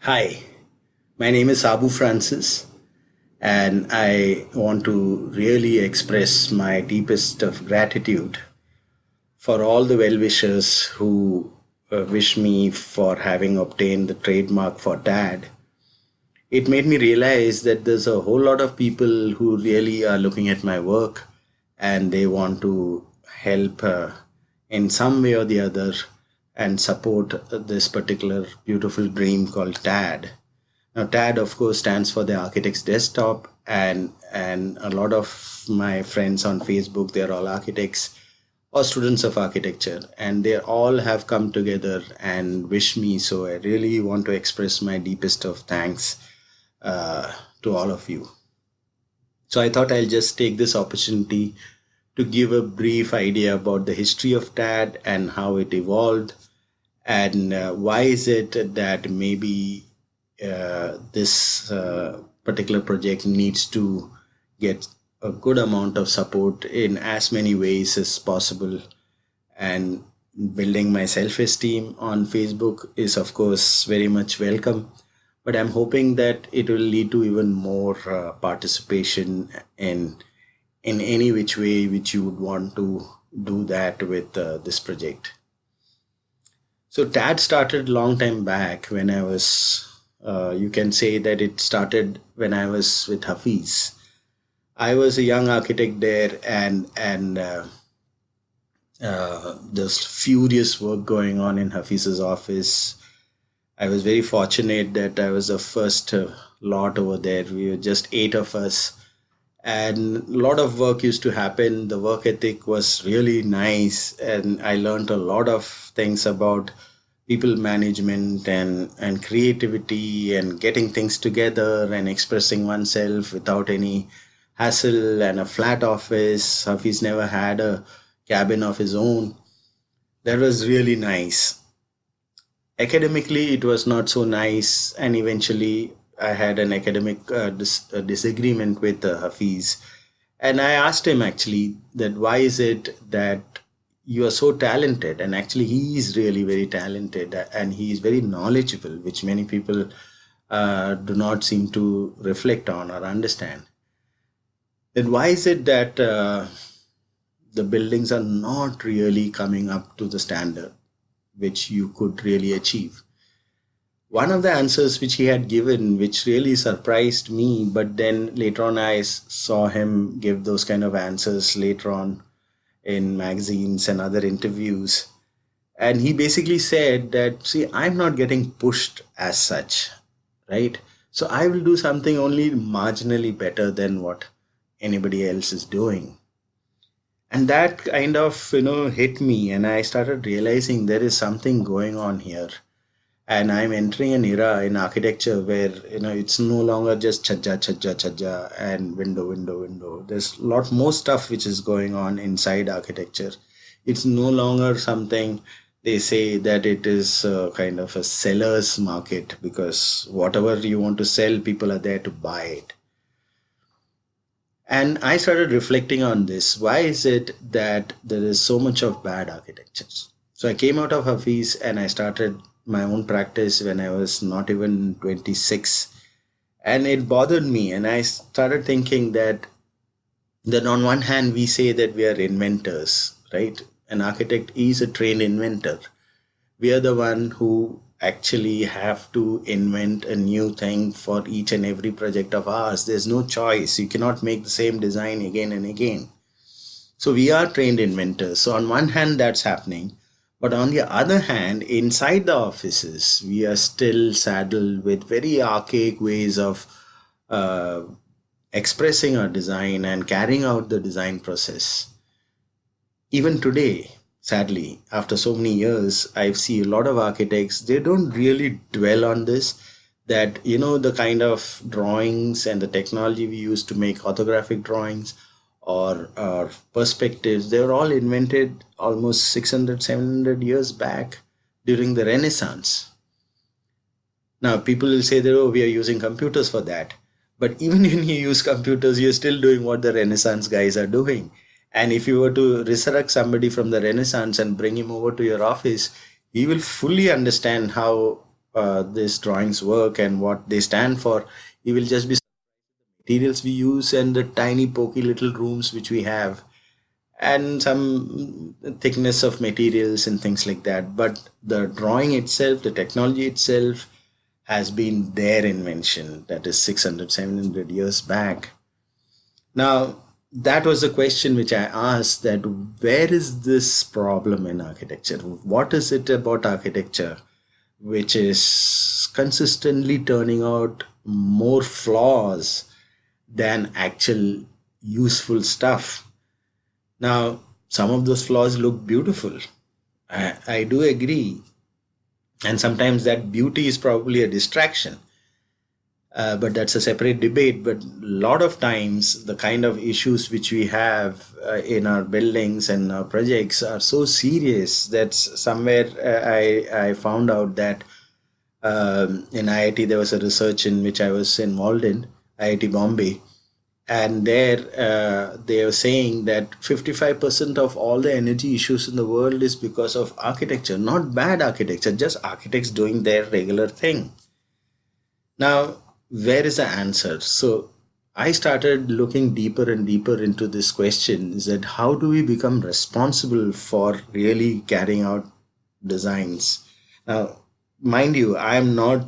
Hi, my name is Abu Francis, and I want to really express my deepest of gratitude for all the well wishers who wish me for having obtained the trademark for dad. It made me realize that there's a whole lot of people who really are looking at my work and they want to help in some way or the other and support this particular beautiful dream called TAD. Now, TAD, of course, stands for the Architect's Desktop, and a lot of my friends on Facebook, they're all architects or students of architecture, and they all have come together and wish me. So I really want to express my deepest of thanks to all of you. So I thought I'll just take this opportunity to give a brief idea about the history of TAD and how it evolved, and why is it that maybe this particular project needs to get a good amount of support in as many ways as possible. And building my self-esteem on Facebook is of course very much welcome, but I'm hoping that it will lead to even more participation in any which way which you would want to do that with this project. So TAD started long time back when I was, you can say that it started when I was with Hafiz. I was a young architect there, and there's furious work going on in Hafiz's office. I was very fortunate that I was the first lot over there. We were just eight of us, and a lot of work used to happen. The work ethic was really nice, and I learned a lot of things about people management and creativity and getting things together and expressing oneself without any hassle and a flat office. Hafiz never had a cabin of his own. That was really nice. Academically, it was not so nice, and eventually, I had an academic disagreement with Hafiz. And I asked him actually that why is it that you are so talented? And actually, he is really very talented and he is very knowledgeable, which many people do not seem to reflect on or understand. Then why is it that the buildings are not really coming up to the standard which you could really achieve? One of the answers which he had given, which really surprised me, but then later on I saw him give those kind of answers later on in magazines and other interviews. And he basically said that, see, I'm not getting pushed as such, right? So I will do something only marginally better than what anybody else is doing. And that kind of, hit me. And I started realizing there is something going on here, and I'm entering an era in architecture where it's no longer just chaja chaja chaja and window. There's a lot more stuff which is going on inside architecture. It's no longer something, they say that it is kind of a seller's market, because whatever you want to sell, people are there to buy it. And I started reflecting on this. Why is it that there is so much of bad architectures? So I came out of Hafiz and I started my own practice when I was not even 26. And it bothered me. And I started thinking that on one hand, we say that we are inventors, right? An architect is a trained inventor. We are the one who actually have to invent a new thing for each and every project of ours. There's no choice. You cannot make the same design again and again. So we are trained inventors. So on one hand, that's happening. But on the other hand, inside the offices, we are still saddled with very archaic ways of uh, expressing our design and carrying out the design process. Even today, sadly, after so many years, I see a lot of architects, they don't really dwell on this. That, the kind of drawings and the technology we use to make orthographic drawings or perspectives, they were all invented almost 600, 700 years back during the Renaissance. Now, people will say that, oh, we are using computers for that. But even when you use computers, you're still doing what the Renaissance guys are doing. And if you were to resurrect somebody from the Renaissance and bring him over to your office, he will fully understand how these drawings work and what they stand for, you will just be materials we use and the tiny pokey little rooms which we have, and some thickness of materials and things like that. But the drawing itself, the technology itself, has been their invention, that is 600, 700 years back. Now, that was the question which I asked, that where is this problem in architecture? What is it about architecture which is consistently turning out more flaws than actual useful stuff? Now, some of those flaws look beautiful. I do agree. And sometimes that beauty is probably a distraction. But that's a separate debate. But a lot of times, the kind of issues which we have in our buildings and our projects are so serious that somewhere I found out that in IIT there was a research in which I was involved in, IIT Bombay, and there they are saying that 55% of all the energy issues in the world is because of architecture, not bad architecture, just architects doing their regular thing. Now, where is the answer? So I started looking deeper and deeper into this question, is that how do we become responsible for really carrying out designs? Now, mind you, I am not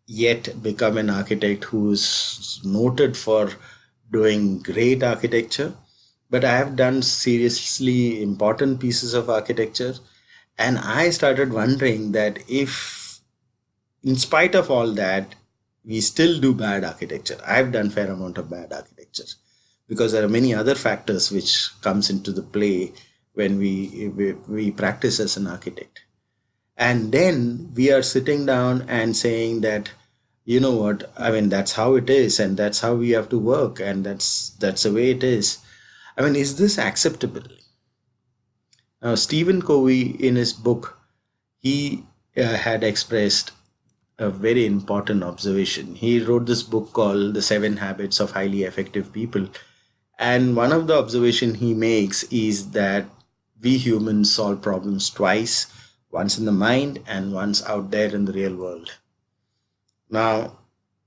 yet become an architect who's noted for doing great architecture, but I have done seriously important pieces of architecture. And I started wondering that if, in spite of all that, we still do bad architecture. I've done fair amount of bad architecture because there are many other factors which comes into the play when we practice as an architect. And then we are sitting down and saying that, you know what, I mean, that's how it is and that's how we have to work and that's the way it is. I mean, is this acceptable? Now, Stephen Covey, in his book, he had expressed a very important observation. He wrote this book called The Seven Habits of Highly Effective People. And one of the observation he makes is that we humans solve problems twice, once in the mind and once out there in the real world. Now,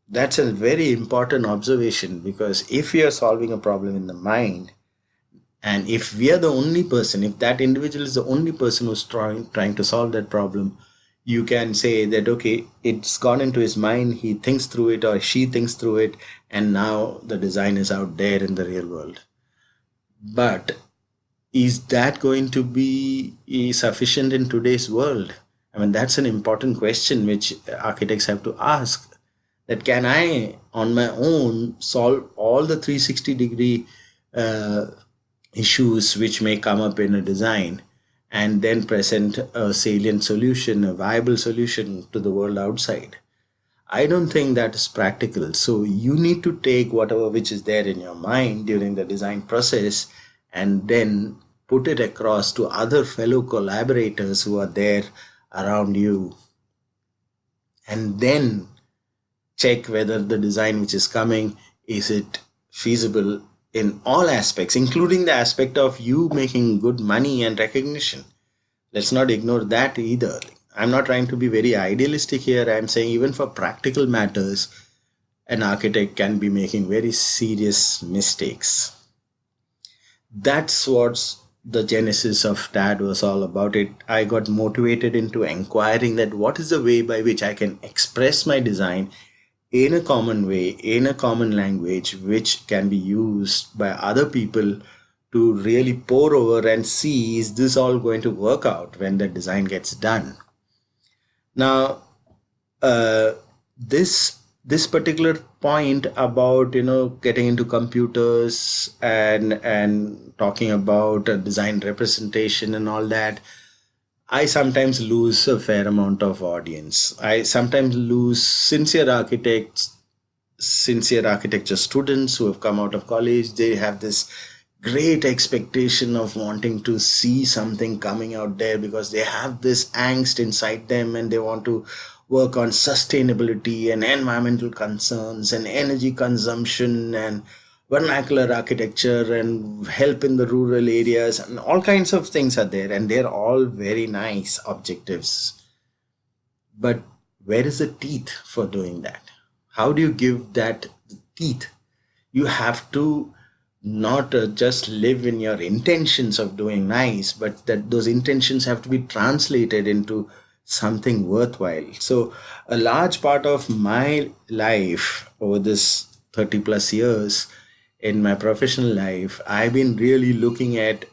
that's a very important observation, because if we are solving a problem in the mind, and if we are the only person, if that individual is the only person who's trying to solve that problem, you can say that, okay, it's gone into his mind, he thinks through it or she thinks through it, and now the design is out there in the real world. But is that going to be sufficient in today's world? I mean, that's an important question which architects have to ask. That can I, on my own, solve all the 360-degree issues which may come up in a design, and then present a salient solution, a viable solution to the world outside? I don't think that is practical. So you need to take whatever which is there in your mind during the design process and then put it across to other fellow collaborators who are there around you, and then check whether the design which is coming, is it feasible in all aspects, including the aspect of you making good money and recognition. Let's not ignore that either. I'm not trying to be very idealistic here. I'm saying even for practical matters, an architect can be making very serious mistakes. That's what the genesis of TAD was all about. It I got motivated into inquiring that what is the way by which I can express my design in a common way, in a common language, which can be used by other people to really pour over and see, is this all going to work out when the design gets done. Now, this particular point about getting into computers and talking about design representation and all that, I sometimes lose a fair amount of audience. I sometimes lose sincere architecture students who have come out of college. They have this great expectation of wanting to see something coming out there because they have this angst inside them and they want to work on sustainability and environmental concerns and energy consumption and vernacular architecture and help in the rural areas, and all kinds of things are there, and they're all very nice objectives. But where is the teeth for doing that? How do you give that teeth? You have to not just live in your intentions of doing nice, but that those intentions have to be translated into something worthwhile. So a large part of my life over this 30 plus years in my professional life, I've been really looking at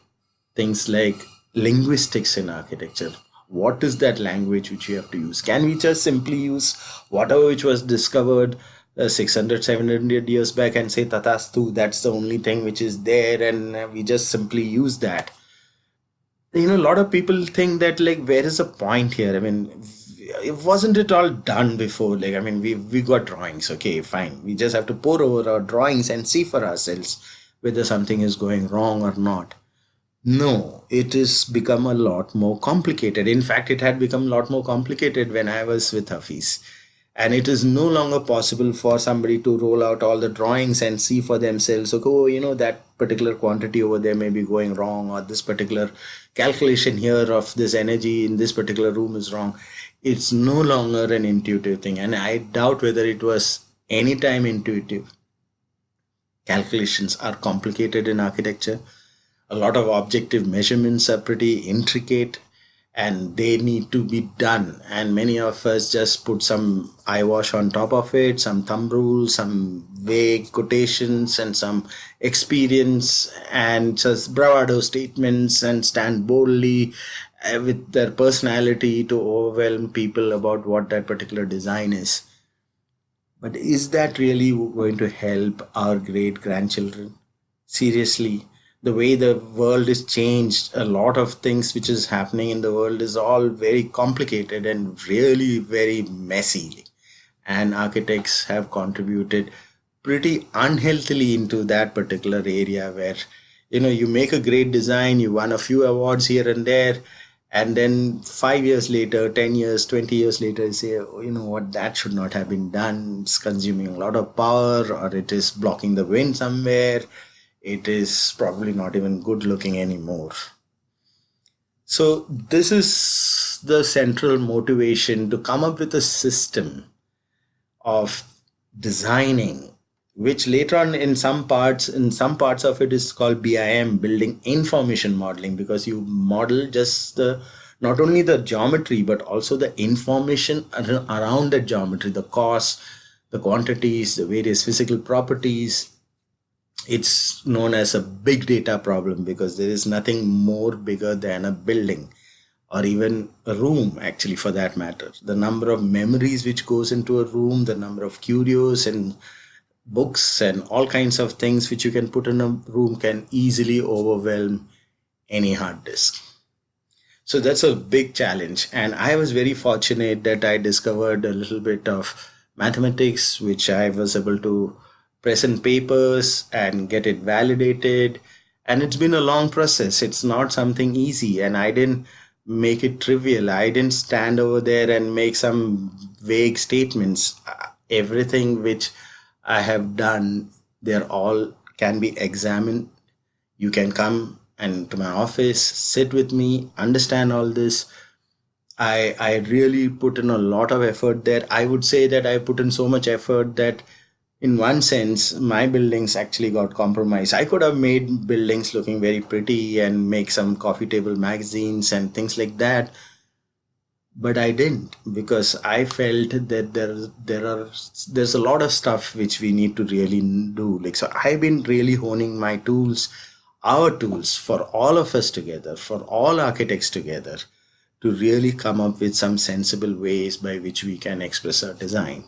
things like linguistics in architecture. What is that language which you have to use? Can we just simply use whatever which was discovered 600 700 years back and say tatastu, that's the only thing which is there, and we just simply use that? A lot of people think that, like, where is the point here? I mean, it wasn't it all done before? Like, I mean, we got drawings, okay, fine, we just have to pour over our drawings and see for ourselves whether something is going wrong or not. No, it has become a lot more complicated. In fact, it had become a lot more complicated when I was with Hafiz. And it is no longer possible for somebody to roll out all the drawings and see for themselves, okay, oh, that particular quantity over there may be going wrong, or this particular calculation here of this energy in this particular room is wrong. It's no longer an intuitive thing. And I doubt whether it was anytime intuitive. Calculations are complicated in architecture. A lot of objective measurements are pretty intricate, and they need to be done, and many of us just put some eyewash on top of it, some thumb rules, some vague quotations, and some experience, and just bravado statements, and stand boldly with their personality to overwhelm people about what that particular design is. But is that really going to help our great grandchildren? Seriously, the way the world is changed, a lot of things which is happening in the world is all very complicated and really very messy. And architects have contributed pretty unhealthily into that particular area where, you make a great design, you won a few awards here and there, and then 5 years later, 10 years, 20 years later, you say, oh, you know what, that should not have been done. It's consuming a lot of power, or it is blocking the wind somewhere. It is probably not even good looking anymore. So this is the central motivation to come up with a system of designing, which later on in some parts of it is called BIM, building information modeling, because you model just the not only the geometry but also the information around the geometry, the costs, the quantities, the various physical properties. It's known as a big data problem because there is nothing more bigger than a building, or even a room, actually, for that matter. The number of memories which goes into a room, the number of curios and books and all kinds of things which you can put in a room can easily overwhelm any hard disk. So that's a big challenge. And I was very fortunate that I discovered a little bit of mathematics, which I was able to present papers and get it validated. And it's been a long process. It's not something easy. And I didn't make it trivial. I didn't stand over there and make some vague statements. Everything which I have done, they're all can be examined. You can come and to my office, sit with me, understand all this. I really put in a lot of effort there. I would say that I put in so much effort that in one sense, my buildings actually got compromised. I could have made buildings looking very pretty and make some coffee table magazines and things like that, but I didn't, because I felt that there's a lot of stuff which we need to really do. Like, so I've been really honing my tools, our tools, for all of us together, for all architects together, to really come up with some sensible ways by which we can express our design.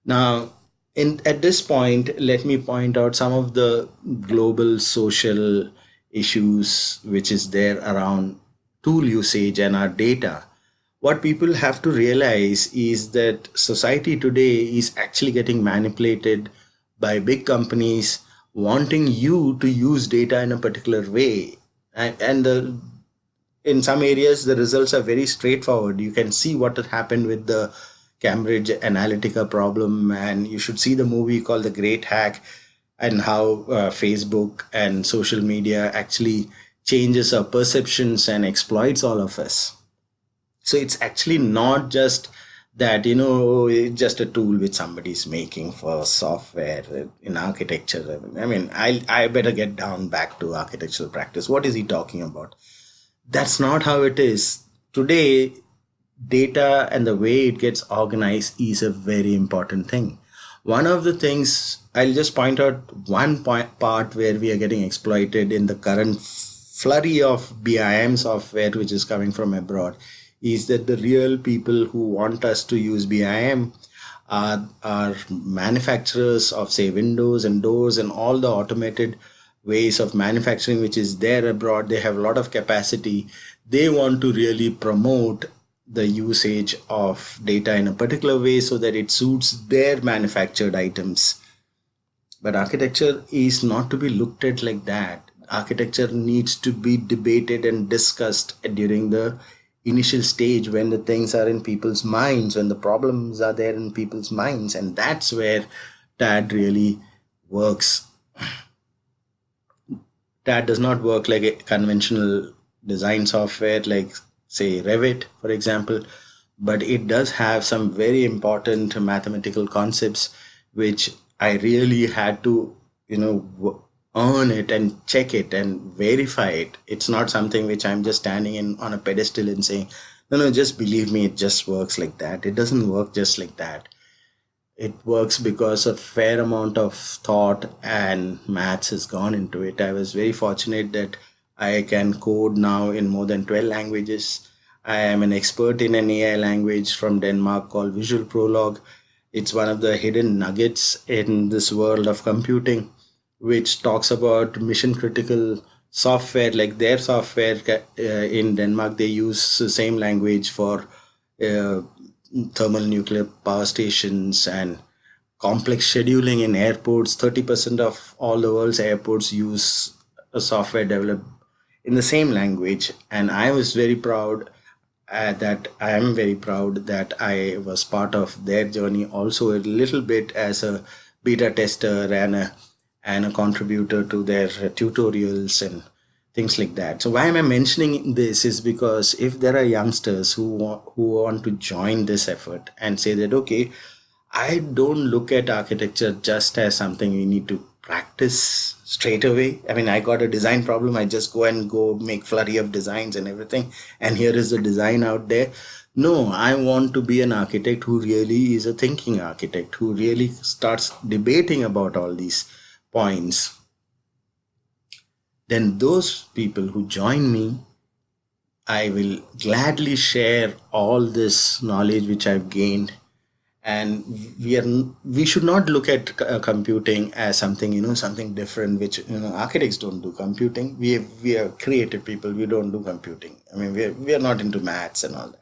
Now, at this point, let me point out some of the global social issues which is there around tool usage and our data. What people have to realize is that society today is actually getting manipulated by big companies wanting you to use data in a particular way. And in some areas, the results are very straightforward. You can see what had happened with the Cambridge Analytica problem, and you should see the movie called The Great Hack, and how Facebook and social media actually changes our perceptions and exploits all of us. So it's actually not just that, you know, it's just a tool which somebody's making for software in architecture. I mean, I better get down back to architectural practice. What is he talking about? That's not how it is. Today, data and the way it gets organized is a very important thing. One of the things, I'll just point out one part where we are getting exploited in the current flurry of BIM software which is coming from abroad, is that the real people who want us to use BIM are manufacturers of, say, windows and doors and all the automated ways of manufacturing which is there abroad. They have a lot of capacity. They want to really promote the usage of data in a particular way so that it suits their manufactured items. But architecture is not to be looked at like that. Architecture needs to be debated and discussed during the initial stage, when the things are in people's minds, when the problems are there in people's minds. And that's where TAD really works. TAD does not work like a conventional design software like, say, Revit, for example, but it does have some very important mathematical concepts which I really had to, you know, earn it and check it and verify it. It's not something which I'm just standing in on a pedestal and saying, no, no, just believe me, it just works like that. It doesn't work just like that. It works because a fair amount of thought and maths has gone into it. I was very fortunate that I can code now in more than 12 languages. I am an expert in an AI language from Denmark called Visual Prologue. It's one of the hidden nuggets in this world of computing, which talks about mission critical software. Like their software in Denmark, they use the same language for uh, thermal nuclear power stations and complex scheduling in airports. 30% of all the world's airports use a software developed in the same language. And I was very proud that I am very proud that I was part of their journey also a little bit as a beta tester and a contributor to their tutorials and things like that. So why am I mentioning this is because if there are youngsters who want to join this effort and say that, okay, I don't look at architecture just as something we need to practice straight away. I mean, I got a design problem. I just go make flurry of designs and everything. And here is the design out there. No, I want to be an architect who really is a thinking architect, who really starts debating about all these points. Then those people who join me, I will gladly share all this knowledge which I've gained. And we should not look at computing as something, you know, something different which, you know, architects don't do computing. We are creative people. We don't do computing. I mean, we are not into maths and all that.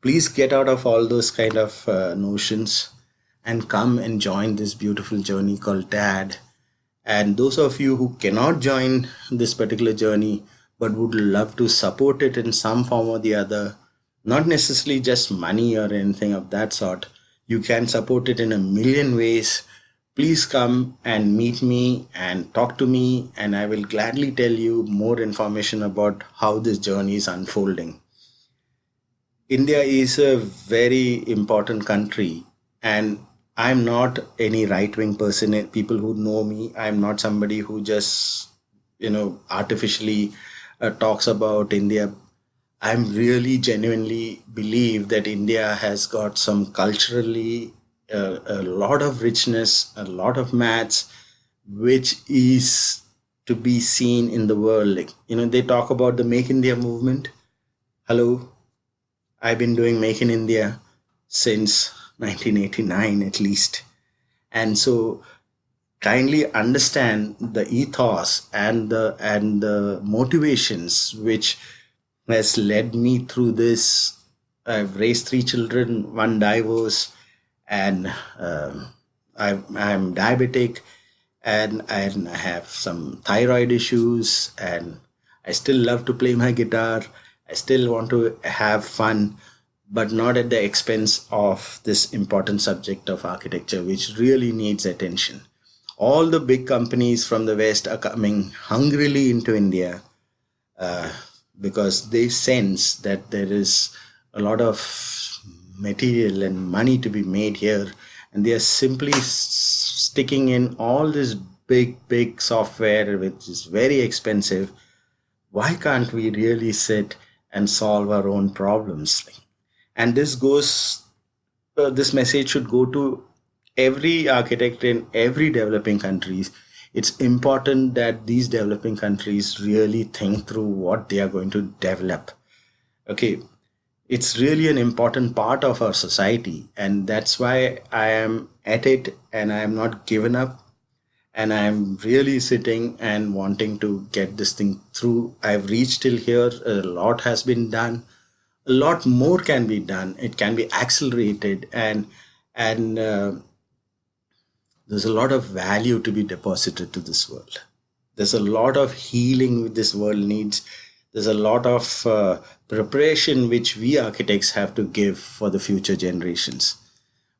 Please get out of all those kind of notions and come and join this beautiful journey called TAD. And those of you who cannot join this particular journey but would love to support it in some form or the other, not necessarily just money or anything of that sort, you can support it in a million ways. Please come and meet me and talk to me, and I will gladly tell you more information about how this journey is unfolding. India is a very important country, and I'm not any right wing person. People who know me, I'm not somebody who just, you know, artificially talks about India. I'm really genuinely believe that India has got some culturally a lot of richness, a lot of maths, which is to be seen in the world. Like, you know, they talk about the Make India movement. Hello, I've been doing Make in India since 1989 at least. And so kindly understand the ethos and the motivations which has led me through this. I've raised three children, one divorce, and I'm diabetic, and I have some thyroid issues, and I still love to play my guitar. I still want to have fun, but not at the expense of this important subject of architecture, which really needs attention. All the big companies from the West are coming hungrily into India uh, because they sense that there is a lot of material and money to be made here, and they are simply sticking in all this big software which is very expensive. Why can't we really sit and solve our own problems? And this message should go to every architect in every developing countries. It's important that these developing countries really think through what they are going to develop. Okay, it's really an important part of our society, and that's why I am at it and I am not given up, and I'm really sitting and wanting to get this thing through. I've reached till here. A lot has been done. A lot more can be done. It can be accelerated, and there's a lot of value to be deposited to this world. There's a lot of healing this world needs. There's a lot of preparation which we architects have to give for the future generations.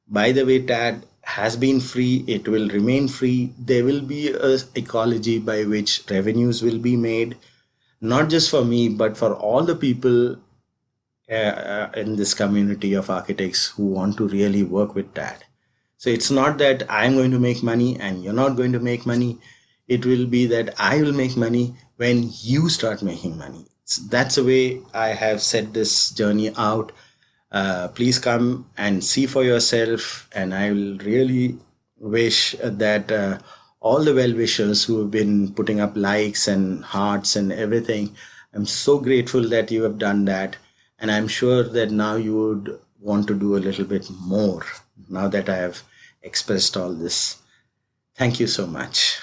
By the way, TAD has been free, it will remain free. There will be a ecology by which revenues will be made, not just for me, but for all the people in this community of architects who want to really work with TAD. So it's not that I'm going to make money and you're not going to make money. It will be that I will make money when you start making money. So that's the way I have set this journey out. Please come and see for yourself. And I will really wish that all the well wishers who have been putting up likes and hearts and everything, I'm so grateful that you have done that. And I'm sure that now you would want to do a little bit more now that I have expressed all this. Thank you so much.